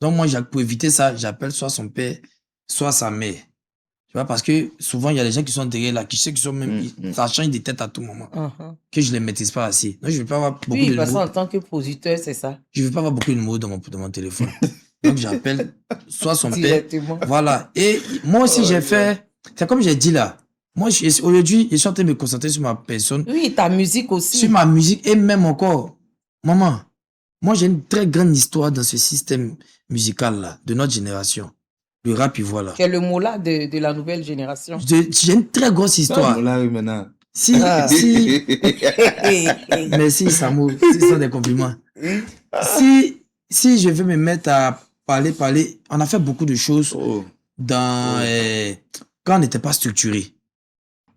Donc, moi, pour éviter ça, j'appelle soit son père, soit sa mère. Tu vois, parce que souvent, il y a des gens qui sont derrière là, qui sais qu'ils sont même, ça change de tête à tout moment. Que je les maîtrise pas assez. Donc, je veux pas avoir beaucoup Oui, de parce numéros. qu'en tant que positeur, c'est ça. Je veux pas avoir beaucoup de numéros dans mon téléphone. Donc, j'appelle soit son père. Directement. Voilà. Et moi aussi, j'ai fait, c'est comme j'ai dit là. Moi, aujourd'hui, je suis en train de me concentrer sur ma personne, Oui, ta musique aussi. sur ma musique et même encore. Maman, moi, j'ai une très grande histoire dans ce système musical là, de notre génération. Le rap, il voilà. Tu es le moula de la nouvelle génération. J'ai une très grosse histoire. Moula, oui, maintenant. Si. Merci, Samu. Ce sont des compliments. Si je veux me mettre à parler, on a fait beaucoup de choses quand on n'était pas structuré.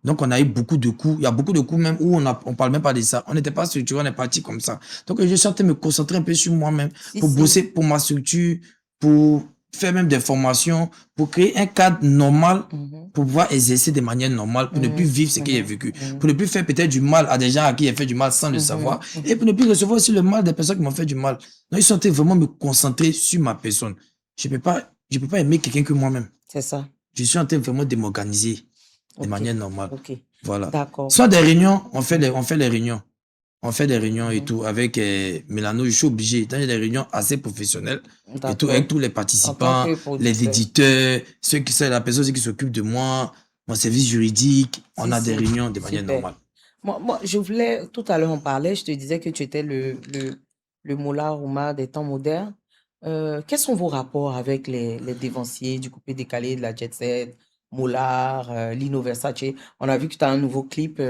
Donc, on a eu beaucoup de coups. Il y a beaucoup de coups même où on parle même pas de ça. On n'était pas structuré, on est parti comme ça. Donc, je suis en train de me concentrer un peu sur moi-même pour bosser pour ma structure, pour faire même des formations, pour créer un cadre normal, pour pouvoir exercer de manière normale, pour ne plus vivre ce que j'ai vécu, pour ne plus faire peut-être du mal à des gens à qui j'ai fait du mal sans le savoir, et pour ne plus recevoir aussi le mal des personnes qui m'ont fait du mal. Donc, je suis en train de vraiment me concentrer sur ma personne. Je peux pas aimer quelqu'un que moi-même. C'est ça. Je suis en train vraiment de m'organiser de manière normale. Voilà. D'accord. Soit des réunions, on fait les réunions. On fait des réunions et tout avec Mélano. Je suis obligé dans des réunions assez professionnelles et tout avec tous les participants, les éditeurs, la personne qui s'occupe de moi, mon service juridique. On a des réunions de manière normale. Moi, je voulais, tout à l'heure on parlait, je te disais que tu étais le Moula Rouma des temps modernes. Quels sont vos rapports avec les dévanciers du coupé décalé de la Jet Set, Moulard, Lino Versace? On a vu que tu as un nouveau clip,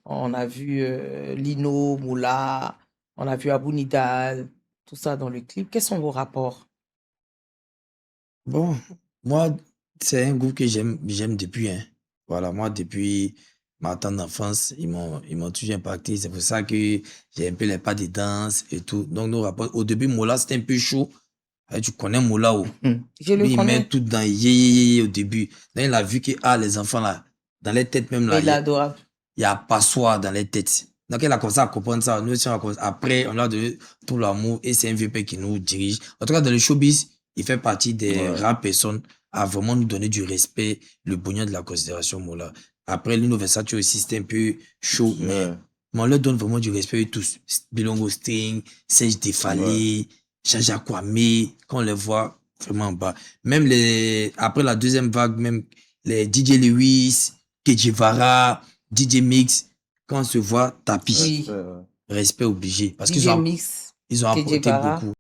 on a vu Lino, Moulard, on a vu Abou Nidal, tout ça dans le clip. Quels sont vos rapports? Bon, moi, c'est un groupe que j'aime depuis. Hein. Voilà, moi, depuis ma tendre d'enfance, ils m'ont toujours impacté. C'est pour ça que j'ai un peu les pas de danse et tout. Donc, nos rapports, au début, Moula, c'était un peu chaud. Tu connais Moula, oh. Je le Il connais. met tout dans yé au début. Donc, il a vu que, les enfants là, dans les têtes même là, il est adorable. Il y a passoire dans les têtes. Donc, elle a commencé à comprendre ça. Nous aussi, après, on a donné tout l'amour et c'est un vieux père qui nous dirige. En tout cas, dans le showbiz, il fait partie des rares personnes à vraiment nous donner du respect, le bonheur de la considération, Moula. Après, Lino Versace aussi, c'était un peu chaud, mais on leur donne vraiment du respect eux tous. Bilongo Sting, Serge Defalé, Jaja Kwame, quand on les voit vraiment en bas. Même après la deuxième vague, même les DJ Lewis, Kejivara, DJ Mix, quand on se voit tapis, respect obligé. Parce qu'ils ont apporté beaucoup.